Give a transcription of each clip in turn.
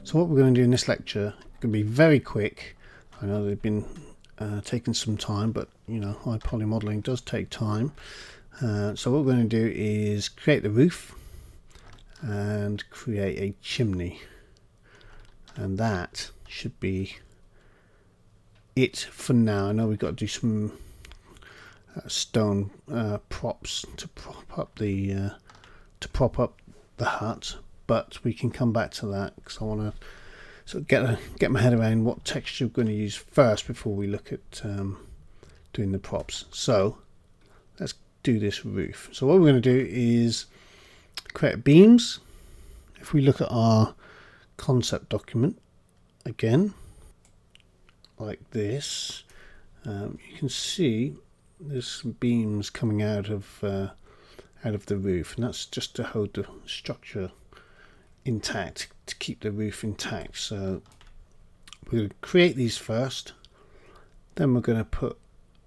So what we're going to do in this lecture is going to be very quick. I know they've been taking some time, but you know, high poly modeling does take time. So what we're going to do is create the roof and create a chimney, and that should be it for now. I know we've got to do some stone props to prop up the hut, but we can come back to that because I want to sort of get my head around what texture we're going to use first before we look at doing the props. So let's do this roof. So what we're going to do is create beams. If we look at our concept document again, like this, you can see there's some beams coming out of the roof, and that's just to hold the structure intact, to keep the roof intact. So we're going to create these first, then we're going to put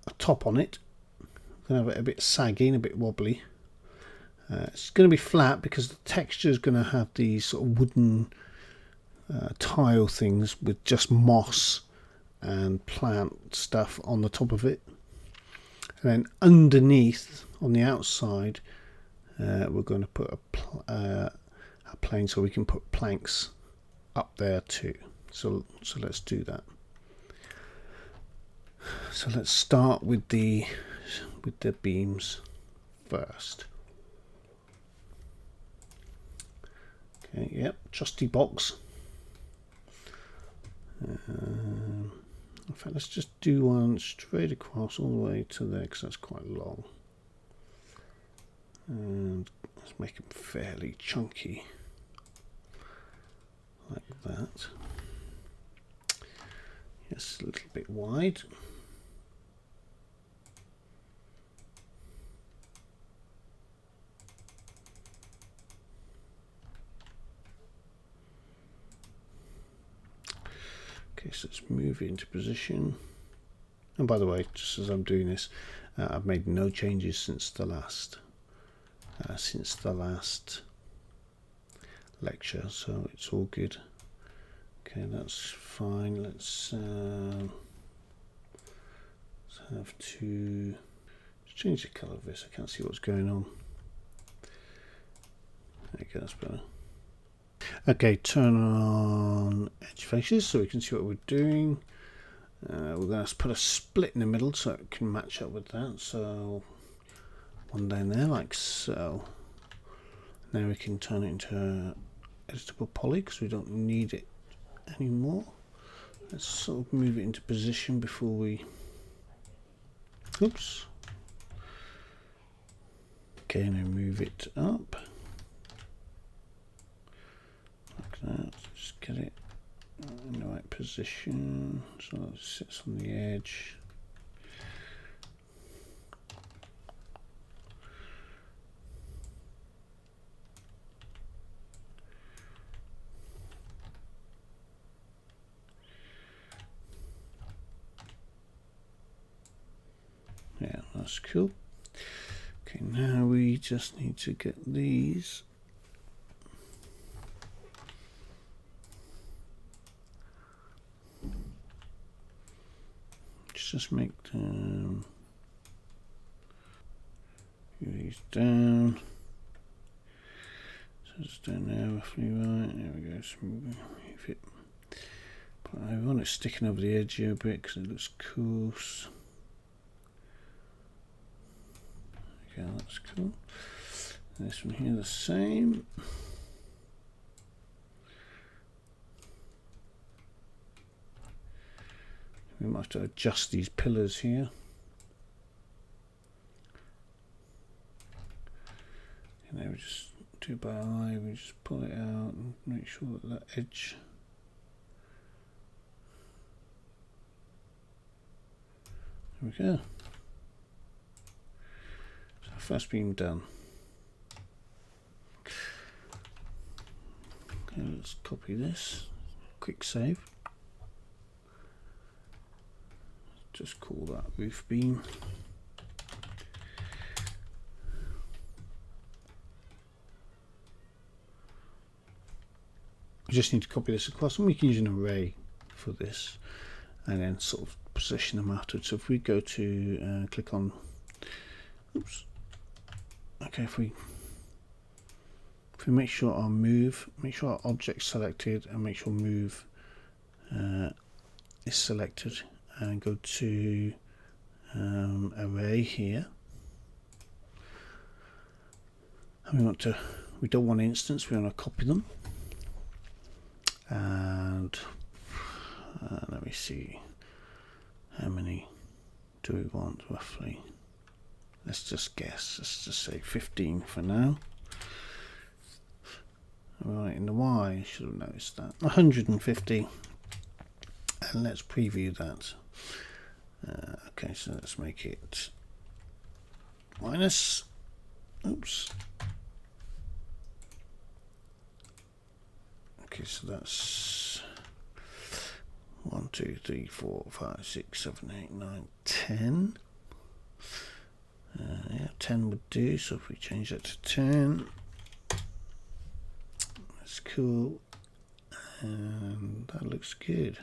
a top on it. We're going to have it a bit saggy and a bit wobbly. It's going to be flat because the texture is going to have these sort of wooden tile things with just moss and plant stuff on the top of it, and then underneath on the outside we're going to put a plane so we can put planks up there too. So let's do that. So let's start with the beams first. Okay, yep, trusty box. In fact, let's just do one straight across all the way to there because that's quite long. And let's make them fairly chunky, like that. Yes, a little bit wide. Okay, so let's move it into position. And by the way, just as I'm doing this, I've made no changes since the last lecture, so it's all good. Okay, that's fine. Let's have to change the color of this. I can't see what's going on. Okay, that's better. Okay, turn on edge faces so we can see what we're doing. We're going to put a split in the middle so it can match up with that. So one down there like so. Now we can turn it into editable poly because we don't need it anymore. Let's sort of move it into position before we... Oops. Okay, now move it up. Like that. Just get it in the right position so it sits on the edge. Yeah, that's cool. Okay, now we just need to get these. Just make them these down. So it's down there roughly right. There we go. So move it. But I want it sticking over the edge here a bit because it looks cool. Okay, that's cool. And this one here the same. We might have to adjust these pillars here. And then we just do by eye, we just pull it out and make sure that that edge there we go. So first beam done. Okay, let's copy this. Quick save. Just call that roof beam. we just need to copy this across, and we can use an array for this and then sort of position them afterwards. So if we go to click on, oops, okay, if we make sure our move, make sure our object's selected, and make sure move is selected, and go to array here, and we don't want instance, we want to copy them, and let me see, how many do we want roughly? Let's just guess, let's just say 15 for now. Right, in the Y, I should have noticed that. 150, and let's preview that. Okay, so let's make it minus, oops. Okay, so that's 1, 2, 3, 4, 5, 6, 7, 8, 9, 10. Yeah, 10 would do, so if we change that to 10, that's cool, and that looks good.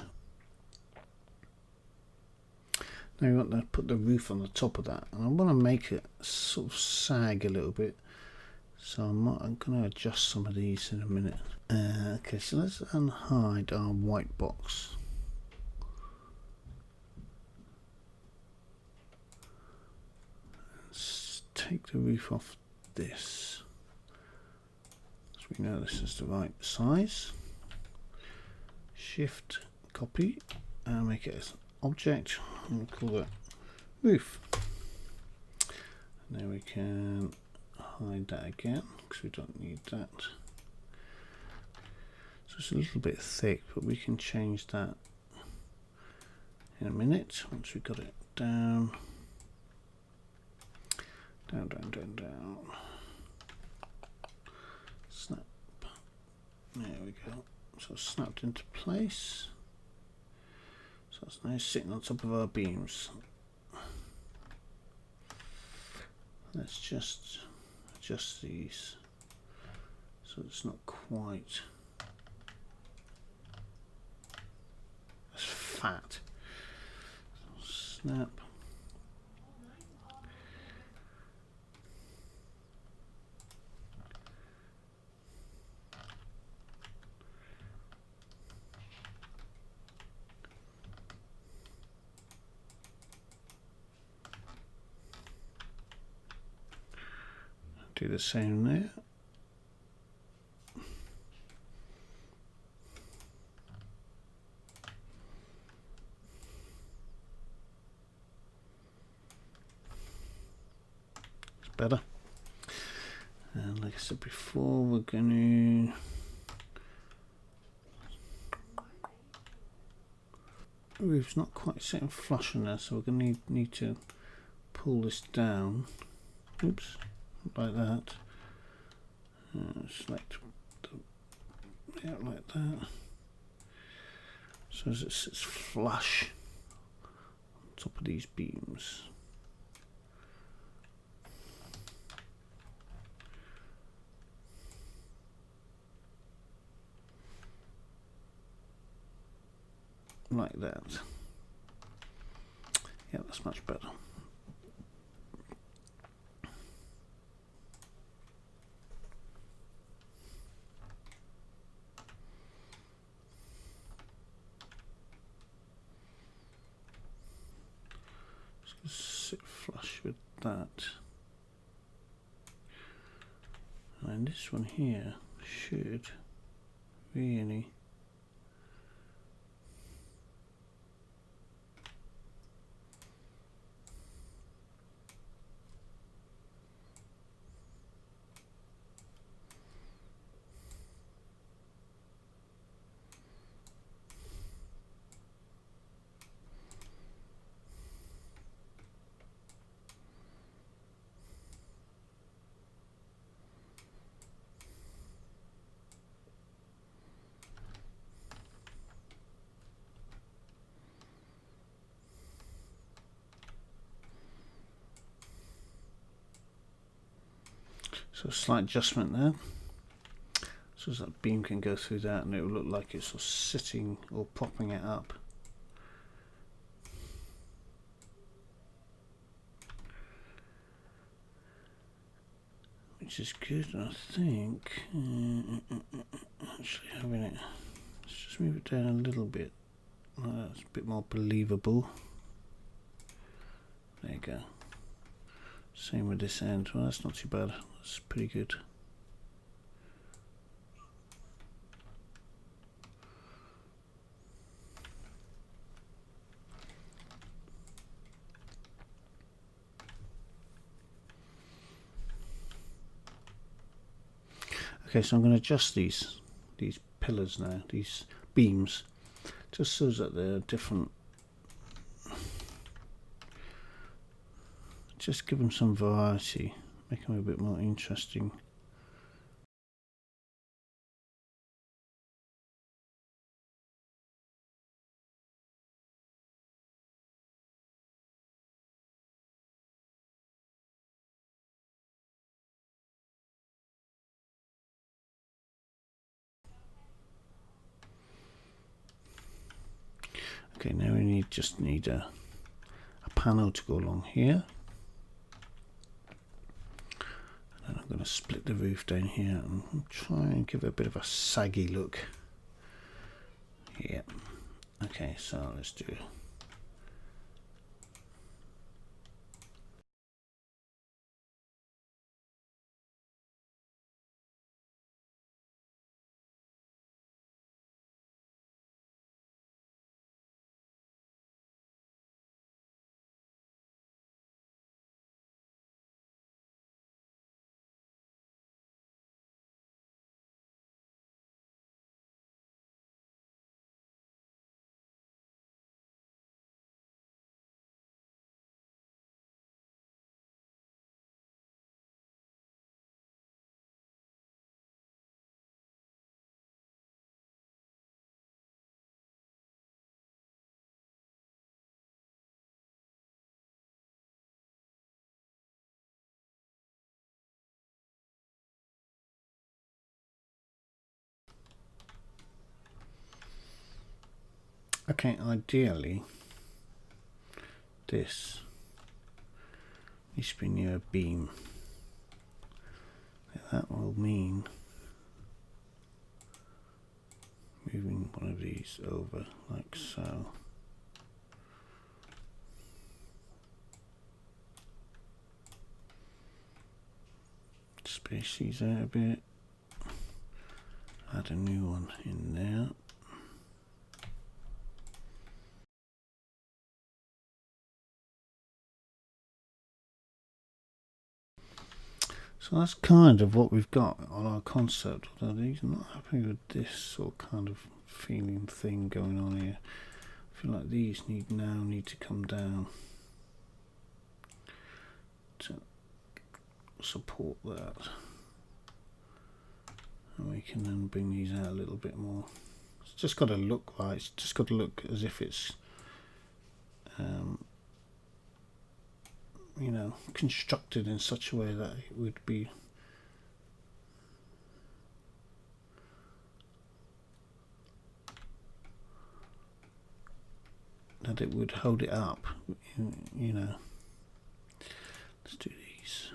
Now we want to put the roof on the top of that, and I want to make it sort of sag a little bit, so I'm going to adjust some of these in a minute. Okay, so let's unhide our white box. Let's take the roof off this, so we know this is the right size. Shift copy and make it as object, and we'll call that roof. And then we can hide that again because we don't need that. So it's a little bit thick, but we can change that in a minute once we've got it down. Down, down, down, down. Snap. There we go. So it's snapped into place. So it's now sitting on top of our beams. Let's just adjust these so it's not quite as fat. So snap. Do the same there. It's better. And like I said before, we're going to, the roof's not quite sitting flush on there, so we're going to need to pull this down. Oops. Like that. Select yeah, like that. So as it sits flush on top of these beams. Like that. Yeah, that's much better. Sit flush with that, and this one here should really so slight adjustment there. so that beam can go through that and it will look like it's sort of sitting or propping it up. Which is good, I think. Actually having it, let's just move it down a little bit. That's a bit more believable. There you go. Same with this end. Well, that's not too bad. That's pretty good. Okay, so I'm going to adjust these pillars now, these beams, just so that they're different. Just give them some variety, make them a bit more interesting. Okay, now we just need a panel to go along here. And I'm going to split the roof down here and try and give it a bit of a saggy look. Yeah. Okay, so let's do it. Okay, ideally this needs to be near a beam. That will mean moving one of these over like so. Space these out a bit. Add a new one in there. So that's kind of what we've got on our concept, although these are not happy with this sort of kind of feeling thing going on here. I feel like these need to come down to support that. And we can then bring these out a little bit more. It's just got to look right, it's just got to look as if it's you know, constructed in such a way that it would be that it would hold it up, you know. Let's do these.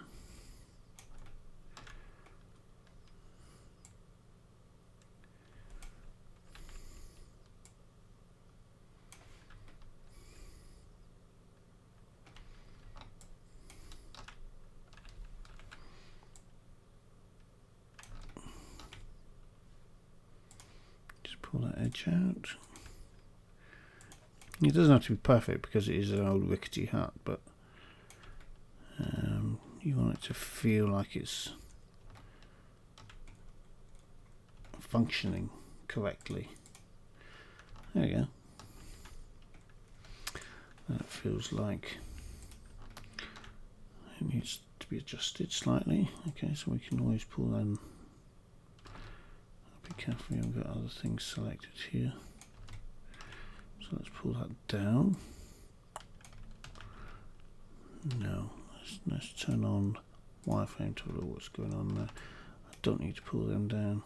Pull that edge out. It doesn't have to be perfect because it is an old rickety hut, but you want it to feel like it's functioning correctly. There we go. That feels like it needs to be adjusted slightly. Okay, so we can always pull them. Be careful, we've got other things selected here. So let's pull that down. No, let's turn on wireframe to look what's going on there. I don't need to pull them down.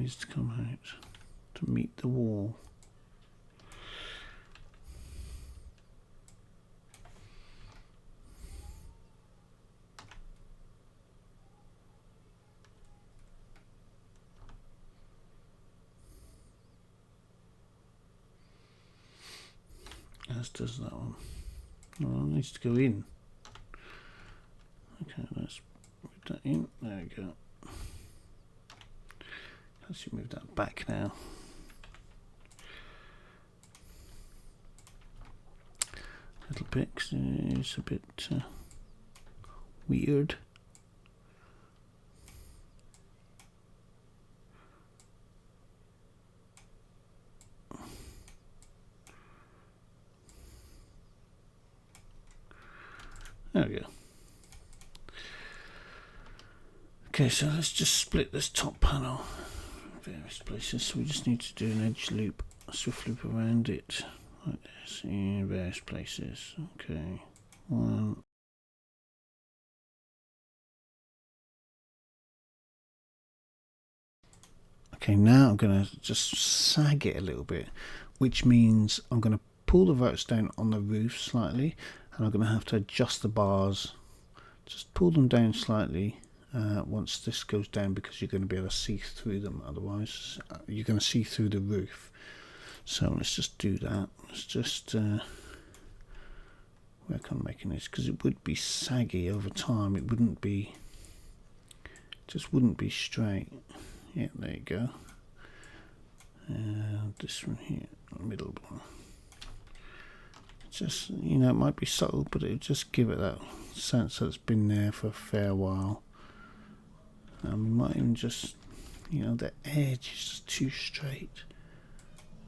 needs to come out to meet the wall. As does that one. Well, it needs to go in. Okay, let's move that in. There we go. Let's move that back now. A little bit, 'cause it's a bit weird. There we go. Okay, so let's just split this top panel in various places. So we just need to do an edge loop, a swift loop around it, like this, in various places. Okay, one. Okay, now I'm going to just sag it a little bit, which means I'm going to pull the vertex down on the roof slightly, and I'm going to have to adjust the bars. Just pull them down slightly once this goes down, because you're going to be able to see through them. Otherwise, you're going to see through the roof. So let's just do that. Let's just work on making this, because it would be saggy over time. It wouldn't be, just wouldn't be straight. Yeah, there you go. This one here, middle one. Just, you know, it might be subtle, but it'll just give it that sense that it's been there for a fair while. We might even just, you know, the edge is just too straight.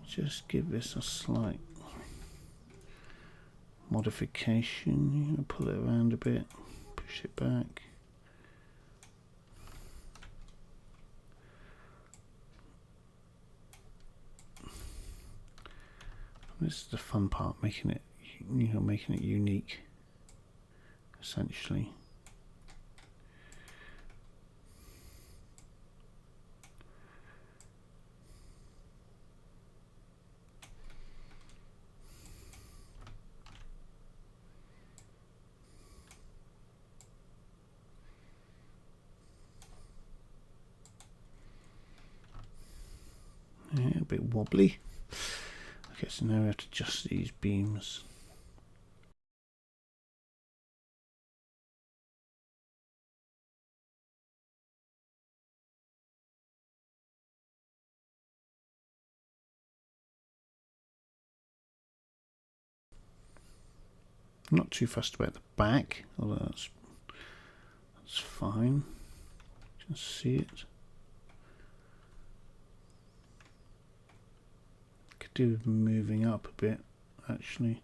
Just give this a slight modification. You know, pull it around a bit, push it back. This is the fun part, making it, you know, making it unique, essentially. Yeah, a bit wobbly. Okay, so now we have to adjust these beams. I'm not too fussed about the back, although that's fine. You can see it. Could do with moving up a bit, actually.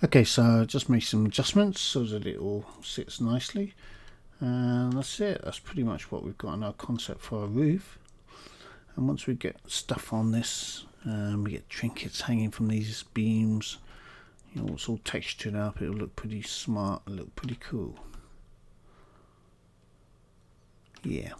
Okay, so just make some adjustments so that it all sits nicely, and that's it. That's pretty much what we've got in our concept for our roof. And once we get stuff on this, we get trinkets hanging from these beams, you know, it's all textured up, it'll look pretty smart, it'll look pretty cool. Yeah.